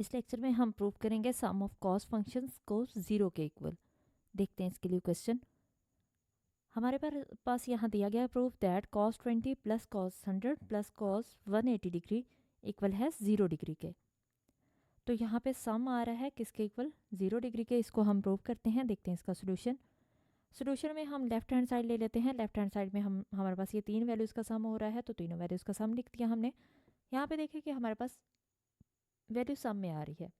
इस लेक्चर में हम प्रूव करेंगे सम ऑफ कॉस फंक्शंस को 0 के इक्वल। देखते हैं इसके लिए क्वेश्चन। हमारे पास यहाँ दिया गया proof that cos 20 plus cos 100 plus cos 180 degree equal है 0 डिग्री के। तो यहाँ पे सम आ रहा है किसके इक्वल, 0 डिग्री के। इसको हम प्रूव करते हैं। देखते हैं इसका सोल्यूशन में हम लेफ्ट हैंड साइड ले लेते हैं। लेफ्ट हैंड साइड में हमारे पास ये 3 वैल्यूज़ का सम हो रहा है, तो तीनों वैल्यूज़ का सम लिख दिया हमने। यहाँ पे देखिए कि हमारे पास वैल्यू सम में आ रही है।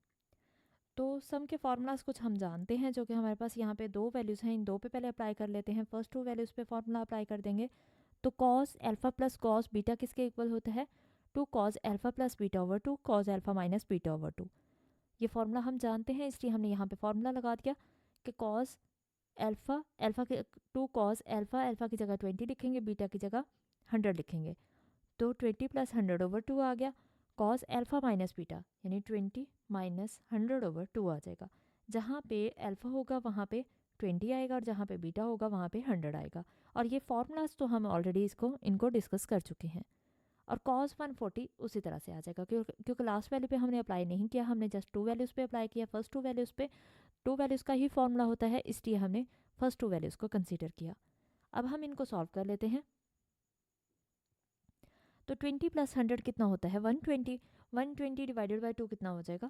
तो सम के फॉर्मूलाज कुछ हम जानते हैं, जो कि हमारे पास यहाँ पे 2 वैल्यूज़ हैं। इन 2 पे पहले अप्लाई कर लेते हैं। फर्स्ट 2 वैल्यूज़ पे फॉर्मूला अप्लाई कर देंगे। तो cos alpha plus cos beta किसके इक्वल होता है, 2 cos alpha plus beta over 2 cos alpha minus beta over 2। ये फॉर्मूला हम जानते हैं, इसलिए हमने यहाँ पे फॉर्मूला लगा दिया कि कॉस अल्फा के 2 कॉस अल्फा की जगह 20 लिखेंगे, बीटा की जगह 100 लिखेंगे। तो 20 प्लस 100 ओवर 2 आ गया। कॉस अल्फा माइनस बीटा यानी 20 माइनस 100 ओवर 2 आ जाएगा। जहाँ पे अल्फा होगा वहाँ पे 20 आएगा, और जहाँ पे बीटा होगा वहाँ पे 100 आएगा। और ये फॉर्मूलाज तो हम ऑलरेडी इनको डिस्कस कर चुके हैं। और कॉस 140 उसी तरह से आ जाएगा, क्योंकि लास्ट वैल्यू पे हमने अप्लाई नहीं किया, हमने जस्ट 2 वैल्यूज़ पे अप्लाई किया। फर्स्ट 2 वैल्यूज़ पे 2 वैल्यूज़ का ही फॉर्मूला होता है, इसलिए हमने फर्स्ट 2 वैल्यूज़ को कंसीडर किया। अब हम इनको सॉल्व कर लेते हैं। तो 20 प्लस 100 कितना होता है, 120। 120 डिवाइडेड बाई 2 कितना हो जाएगा,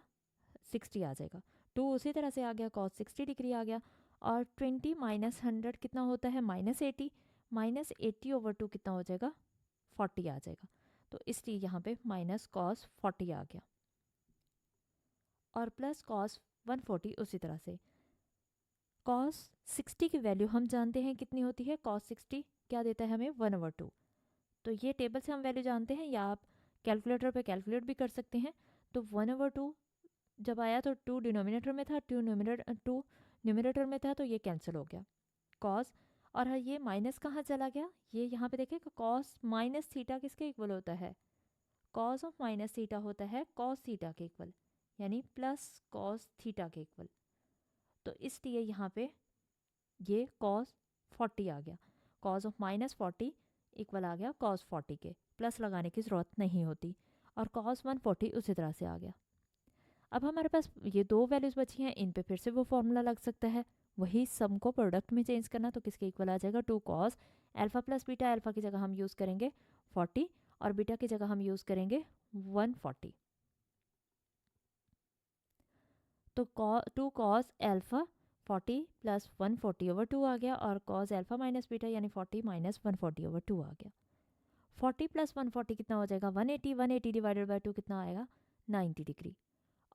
60 आ जाएगा। 2 उसी तरह से आ गया, कॉस 60 डिग्री आ गया। और 20 माइनस 100 कितना होता है, -80। -80 ओवर 2 कितना हो जाएगा, 40 आ जाएगा। तो इसलिए यहाँ पे माइनस कॉस 40 आ गया, और प्लस कॉस 140 उसी तरह से। कॉस 60 की वैल्यू हम जानते हैं कितनी होती है, कॉस 60 क्या देता है हमें, 1/2। तो ये टेबल से हम वैल्यू जानते हैं, या आप कैलकुलेटर पे कैलकुलेट भी कर सकते हैं। तो 1/2 जब आया तो 2 डिनोमिनेटर में था, 2 न्यूमिनेटर में था, तो ये कैंसिल हो गया कॉस। और ये माइनस कहाँ चला गया, ये यहाँ पे देखिए कॉस माइनस थीटा किसके इक्वल होता है, कॉस ऑफ माइनस थीटा होता है कॉस थीटा के इक्वल, यानी प्लस कॉस थीटा के इक्वल। तो इसलिए यहाँ पे ये कॉस 40 आ गया। कॉस ऑफ -40 इक्वल आ गया कॉस 40 के, प्लस लगाने की ज़रूरत नहीं होती। और कॉस 140 उसी तरह से आ गया। अब हमारे पास ये 2 वैल्यूज़ बची हैं, इन पे फिर से वो फॉर्मूला लग सकता है। वही सम को प्रोडक्ट में चेंज करना, तो किसके इक्वल आ जाएगा, 2 cos alpha plus beta. Alpha की जगह हम यूज़ करेंगे 40, और बीटा की जगह हम यूज़ करेंगे 140। तो 2 कॉस अल्फा 40 प्लस 140 ओवर 2 आ गया, और कॉस अल्फा माइनस बीटा यानी 40 माइनस 140 ओवर 2 आ गया। 40 प्लस 140 कितना हो जाएगा, 180। 180 डिवाइडेड बाई 2 कितना आएगा, 90 डिग्री।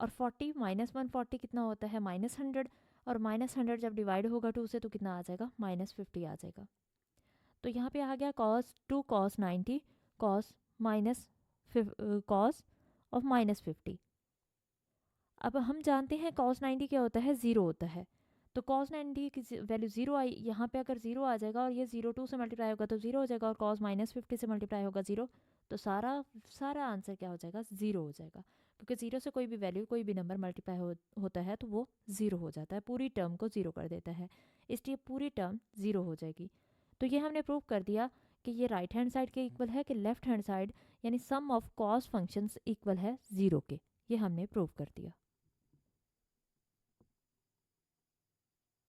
और 40 माइनस 140 कितना होता है, -100। और -100 जब डिवाइड होगा 2 से तो कितना आ जाएगा, -50 आ जाएगा। तो यहाँ पे आ गया cos 2 cos 90 cos minus cos of -50। अब हम जानते हैं कॉस 90 क्या होता है, 0 होता है। तो कॉस 90 की वैल्यू 0 आई, यहाँ पे अगर 0 आ जाएगा, और ये 0 2 से मल्टीप्लाई होगा तो 0 हो जाएगा, और कॉस -50 से मल्टीप्लाई होगा 0, तो सारा आंसर क्या हो जाएगा, 0 हो जाएगा। क्योंकि 0 से कोई भी वैल्यू, कोई भी नंबर मल्टीप्लाई होता है तो वो 0 हो जाता है, पूरी टर्म को 0 कर देता है, इसलिए पूरी टर्म 0 हो जाएगी। तो ये हमने प्रूव कर दिया कि ये राइट हैंड साइड के इक्वल है कि लेफ्ट हैंड साइड, यानी सम ऑफ कॉस फंक्शंस इक्वल है 0 के। ये हमने प्रूव कर दिया।